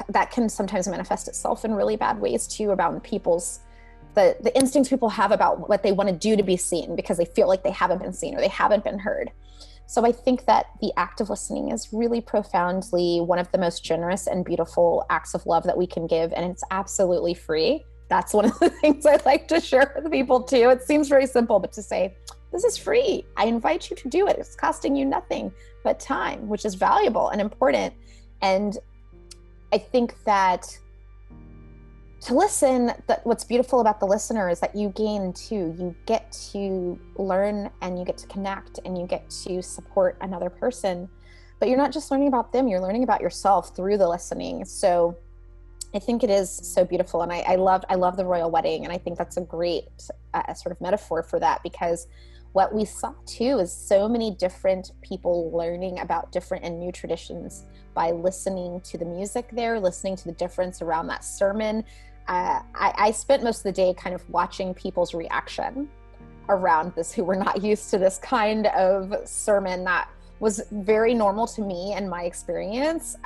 Speaker 20: that can sometimes manifest itself in really bad ways too, about people's, the instincts people have about what they want to do to be seen, because they feel like they haven't been seen or they haven't been heard. So I think that the act of listening is really profoundly one of the most generous and beautiful acts of love that we can give. And it's absolutely free. That's one of the things I like to share with people too. It seems very simple, but to say, this is free. I invite you to do it. It's costing you nothing but time, which is valuable and important. And I think that to listen, that what's beautiful about the listener is that you gain too. You get to learn and you get to connect and you get to support another person. But you're not just learning about them, you're learning about yourself through the listening. So I think it is so beautiful. And I love the royal wedding. And I think that's a great sort of metaphor for that, because what we saw too is so many different people learning about different and new traditions by listening to the music there, listening to the difference around that sermon. I spent most of the day kind of watching people's reaction around this, who were not used to this kind of sermon that was very normal to me and my experience,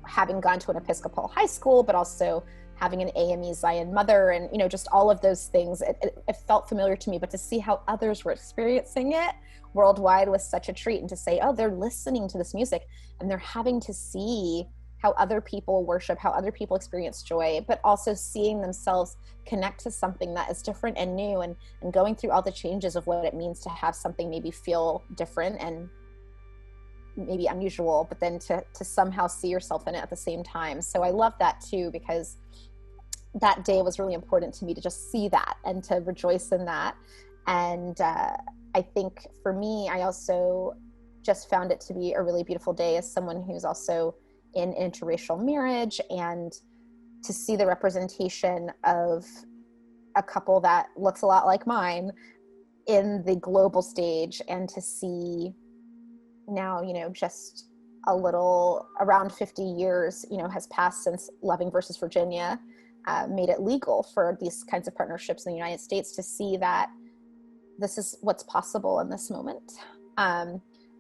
Speaker 20: having gone to an Episcopal high school, but also having an AME Zion mother, and just all of those things. It felt familiar to me, but to see how others were experiencing it worldwide was such a treat. And to say, oh, they're listening to this music and they're having to see how other people worship, how other people experience joy, but also seeing themselves connect to something that is different and new, and going through all the changes of what it means to have something maybe feel different and maybe unusual, but then to somehow see yourself in it at the same time. So I love that too, because that day was really important to me to just see that and to rejoice in that. And I think for me, I also just found it to be a really beautiful day as someone who's also in interracial marriage, and to see the representation of a couple that looks a lot like mine in the global stage, and to see now, just a little around 50 years, has passed since Loving versus Virginia made it legal for these kinds of partnerships in the United States, to see that this is what's possible in this moment.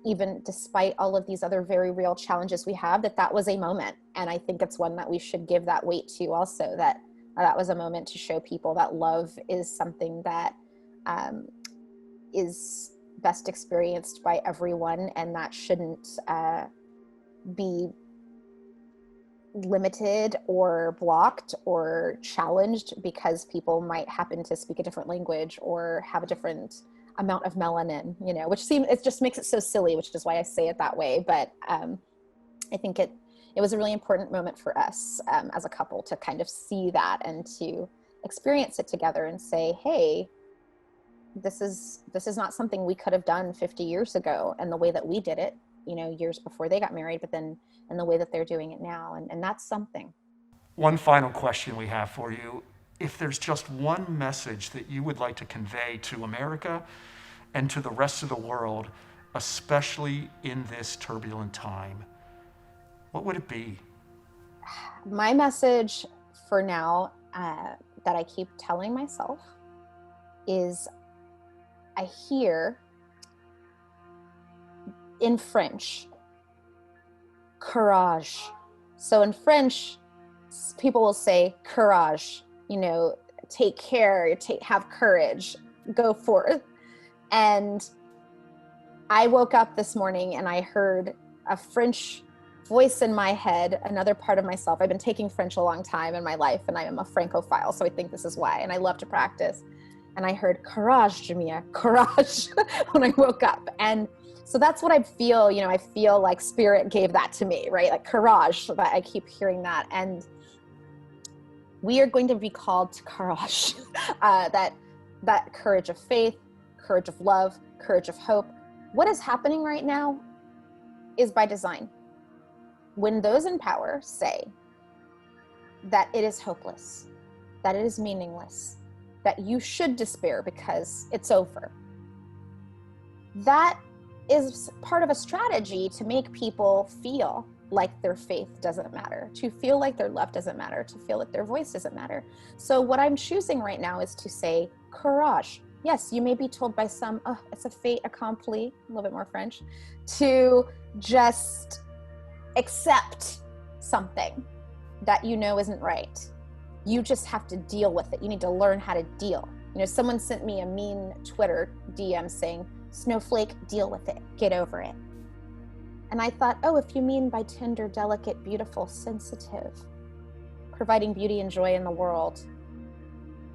Speaker 20: Even despite all of these other very real challenges we have, that was a moment. And I think it's one that we should give that weight to also, that was a moment to show people that love is something that is best experienced by everyone, and that shouldn't be limited or blocked or challenged because people might happen to speak a different language or have a different amount of melanin, it just makes it so silly, which is why I say it that way. But I think it was a really important moment for us as a couple to kind of see that and to experience it together and say, hey, this is not something we could have done 50 years ago, and the way that we did it, years before they got married, but then in the way that they're doing it now. And that's something.
Speaker 19: One final question we have for you. If there's just one message that you would like to convey to America and to the rest of the world, especially in this turbulent time, what would it be?
Speaker 20: My message for now that I keep telling myself is, I hear in French, courage. So in French, people will say courage, take care, have courage, go forth. And I woke up this morning and I heard a French voice in my head, another part of myself. I've been taking French a long time in my life, and I am a Francophile, so I think this is why, and I love to practice. And I heard, courage, Jamia, courage, when I woke up. And so that's what I feel, I feel like Spirit gave that to me, right? Like courage, so that I keep hearing that. And we are going to be called to courage, that courage of faith, courage of love, courage of hope. What is happening right now is by design. When those in power say that it is hopeless, that it is meaningless, that you should despair because it's over, that is part of a strategy to make people feel like their faith doesn't matter, to feel like their love doesn't matter, to feel like their voice doesn't matter. So what I'm choosing right now is to say, courage. Yes, you may be told by some, oh, it's a fait accompli, a little bit more French, to just accept something that isn't right. You just have to deal with it. You need to learn how to deal. Someone sent me a mean Twitter DM saying, snowflake, deal with it, get over it. And I thought, oh, if you mean by tender, delicate, beautiful, sensitive, providing beauty and joy in the world,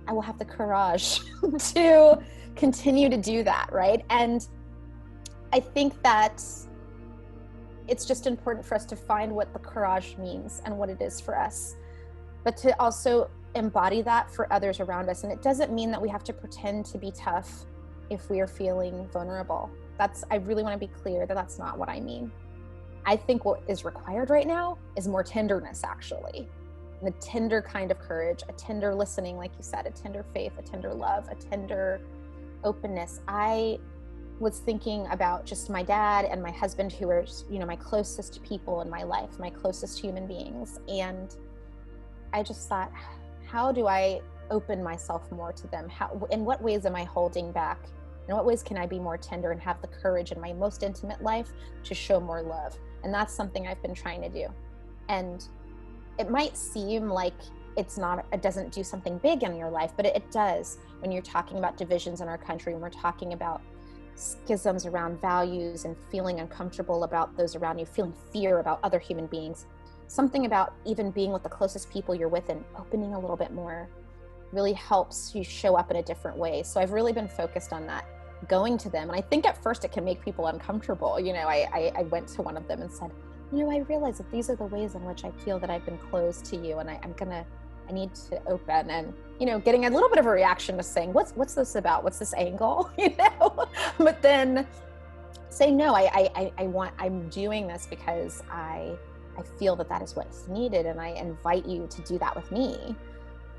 Speaker 20: I will have the courage to continue to do that, right? And I think that it's just important for us to find what the courage means and what it is for us, but to also embody that for others around us. And it doesn't mean that we have to pretend to be tough if we are feeling vulnerable. I really want to be clear that that's not what I mean. I think what is required right now is more tenderness, actually. And a tender kind of courage, a tender listening, like you said, a tender faith, a tender love, a tender openness. I was thinking about just my dad and my husband, who are, my closest people in my life, my closest human beings. And I just thought, how do I open myself more to them? In what ways am I holding back? In what ways can I be more tender and have the courage in my most intimate life to show more love? And that's something I've been trying to do. And it might seem like it doesn't do something big in your life, but it does when you're talking about divisions in our country, when we're talking about schisms around values and feeling uncomfortable about those around you, feeling fear about other human beings. Something about even being with the closest people you're with and opening a little bit more really helps you show up in a different way. So I've really been focused on that, going to them. And I think at first it can make people uncomfortable. I went to one of them and said, I realize that these are the ways in which I feel that I've been closed to you, and I need to open. And, getting a little bit of a reaction to saying, what's this about? What's this angle? But then say, no, I'm doing this because I feel that is what is needed, and I invite you to do that with me,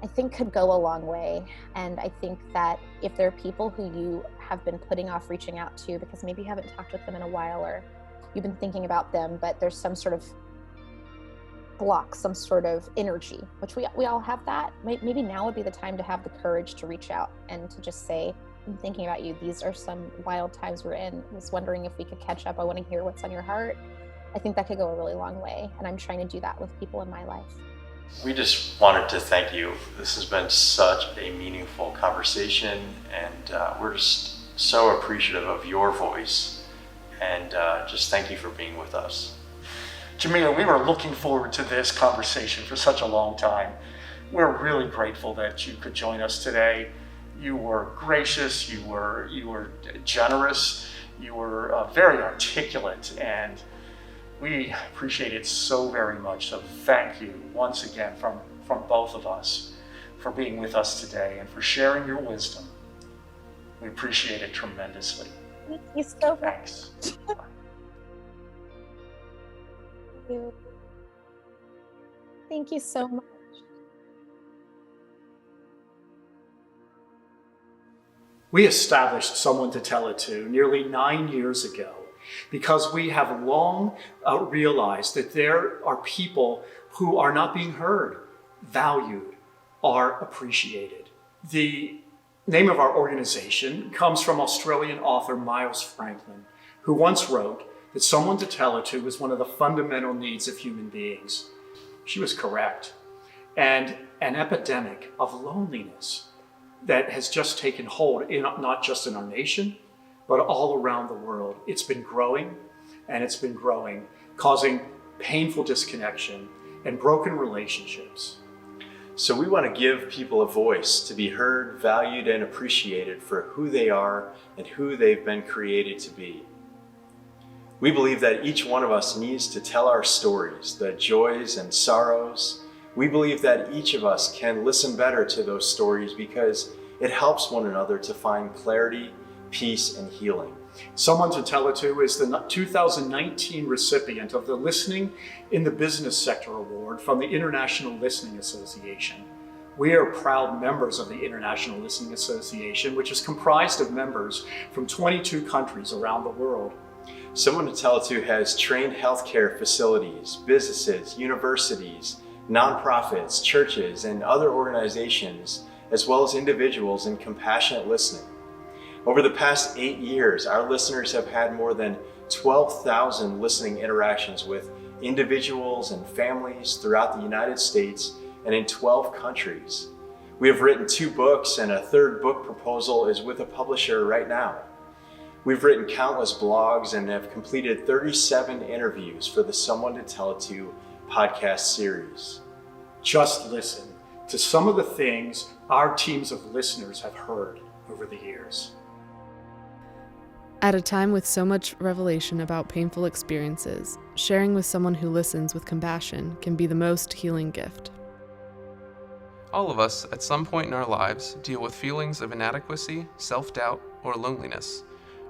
Speaker 20: I think could go a long way. And I think that if there are people who you have been putting off reaching out to because maybe you haven't talked with them in a while, or you've been thinking about them, but there's some sort of block, some sort of energy, which we all have that. Maybe now would be the time to have the courage to reach out and to just say, I'm thinking about you. These are some wild times we're in. I was wondering if we could catch up. I want to hear what's on your heart. I think that could go a really long way. And I'm trying to do that with people in my life.
Speaker 5: We just wanted to thank you. This has been such a meaningful conversation, and we're just so appreciative of your voice. And just thank you for being with us.
Speaker 19: Jamia, we were looking forward to this conversation for such a long time. We're really grateful that you could join us today. You were gracious, you were generous, you were very articulate, and we appreciate it so very much. So thank you once again from both of us for being with us today and for sharing your wisdom. We appreciate it tremendously.
Speaker 20: Thank you so much.
Speaker 19: Thanks.
Speaker 20: Thank you so much.
Speaker 18: We established Someone to Tell It To nearly 9 years ago because we have long realized that there are people who are not being heard, valued, or appreciated. The name of our organization comes from Australian author Miles Franklin, who once wrote that someone to tell it to is one of the fundamental needs of human beings. She was correct. And an epidemic of loneliness that has just taken hold, not just in our nation, but all around the world. It's been growing, and it's been growing, causing painful disconnection and broken relationships.
Speaker 5: So we want to give people a voice to be heard, valued, and appreciated for who they are and who they've been created to be. We believe that each one of us needs to tell our stories, the joys and sorrows. We believe that each of us can listen better to those stories because it helps one another to find clarity, peace, and healing.
Speaker 18: Someone to Tell It To is the 2019 recipient of the Listening in the Business Sector Award from the International Listening Association. We are proud members of the International Listening Association, which is comprised of members from 22 countries around the world.
Speaker 5: Someone to Tell It To has trained healthcare facilities, businesses, universities, nonprofits, churches, and other organizations, as well as individuals in compassionate listening. Over the past 8 years, our listeners have had more than 12,000 listening interactions with individuals and families throughout the United States and in 12 countries. We have written 2 books, and a 3rd book proposal is with a publisher right now. We've written countless blogs and have completed 37 interviews for the Someone to Tell It To podcast series.
Speaker 18: Just listen to some of the things our teams of listeners have heard over the years.
Speaker 21: At a time with so much revelation about painful experiences, sharing with someone who listens with compassion can be the most healing gift.
Speaker 22: All of us, at some point in our lives, deal with feelings of inadequacy, self-doubt, or loneliness.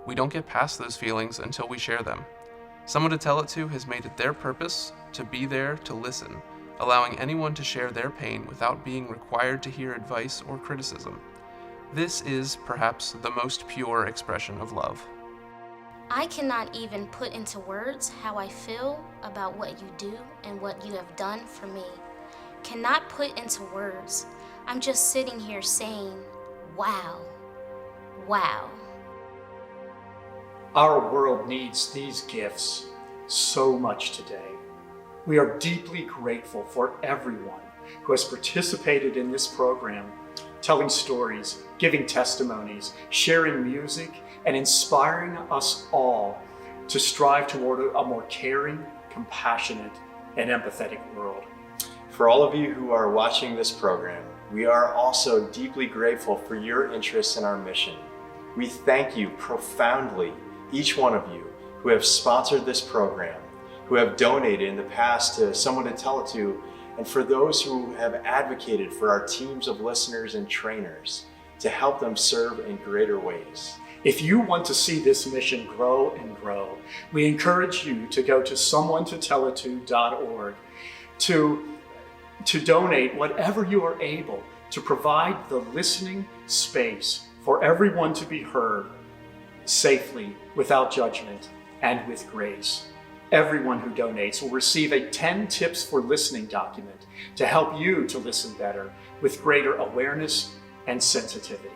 Speaker 22: We don't get past those feelings until we share them. Someone to Tell It To has made it their purpose to be there to listen, allowing anyone to share their pain without being required to hear advice or criticism. This is, perhaps, the most pure expression of love.
Speaker 2: I cannot even put into words how I feel about what you do and what you have done for me. Cannot put into words. I'm just sitting here saying, wow, wow.
Speaker 18: Our world needs these gifts so much today. We are deeply grateful for everyone who has participated in this program, telling stories, giving testimonies, sharing music, and inspiring us all to strive toward a more caring, compassionate, and empathetic world.
Speaker 5: For all of you who are watching this program, we are also deeply grateful for your interest in our mission. We thank you profoundly, each one of you who have sponsored this program, who have donated in the past to Someone to Tell It To, and for those who have advocated for our teams of listeners and trainers to help them serve in greater ways.
Speaker 18: If you want to see this mission grow and grow, we encourage you to go to someonetotellit.org to donate whatever you are able to provide the listening space for everyone to be heard safely, without judgment, and with grace. Everyone who donates will receive a 10 Tips for Listening document to help you to listen better with greater awareness and sensitivity.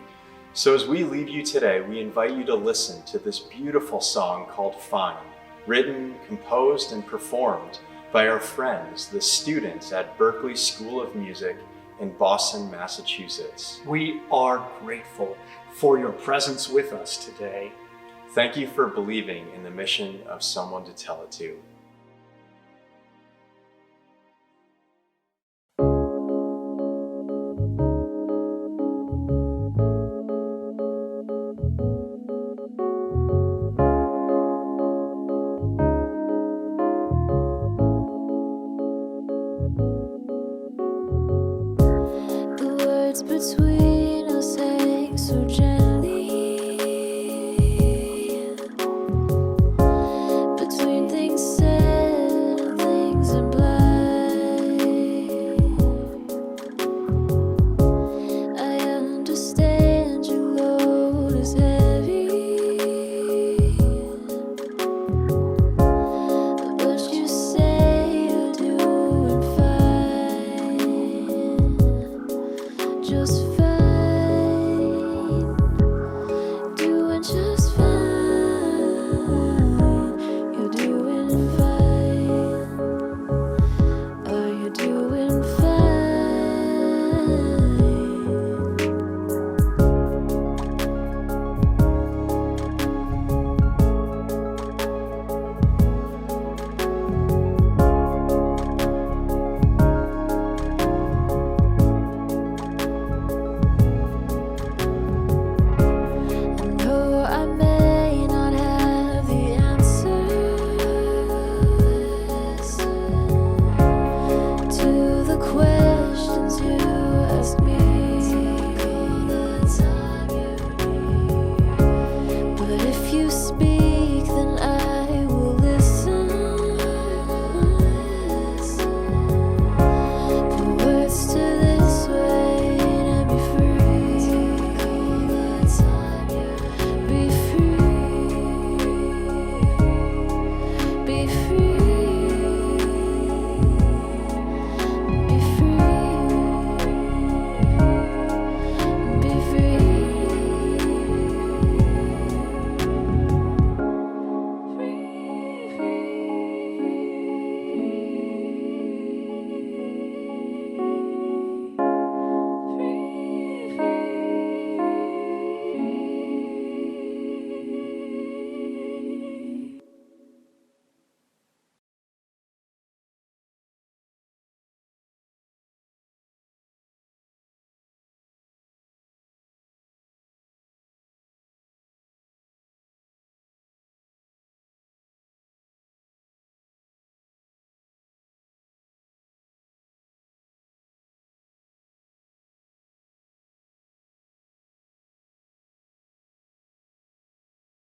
Speaker 5: So as we leave you today, we invite you to listen to this beautiful song called Fine, written, composed, and performed by our friends, the students at Berklee School of Music in Boston, Massachusetts.
Speaker 18: We are grateful for your presence with us today.
Speaker 5: Thank you for believing in the mission of Someone to Tell It To.
Speaker 23: Between us hang so gently, between things said and things implied. I understand your load is heavy, but you say you're doing fine. Just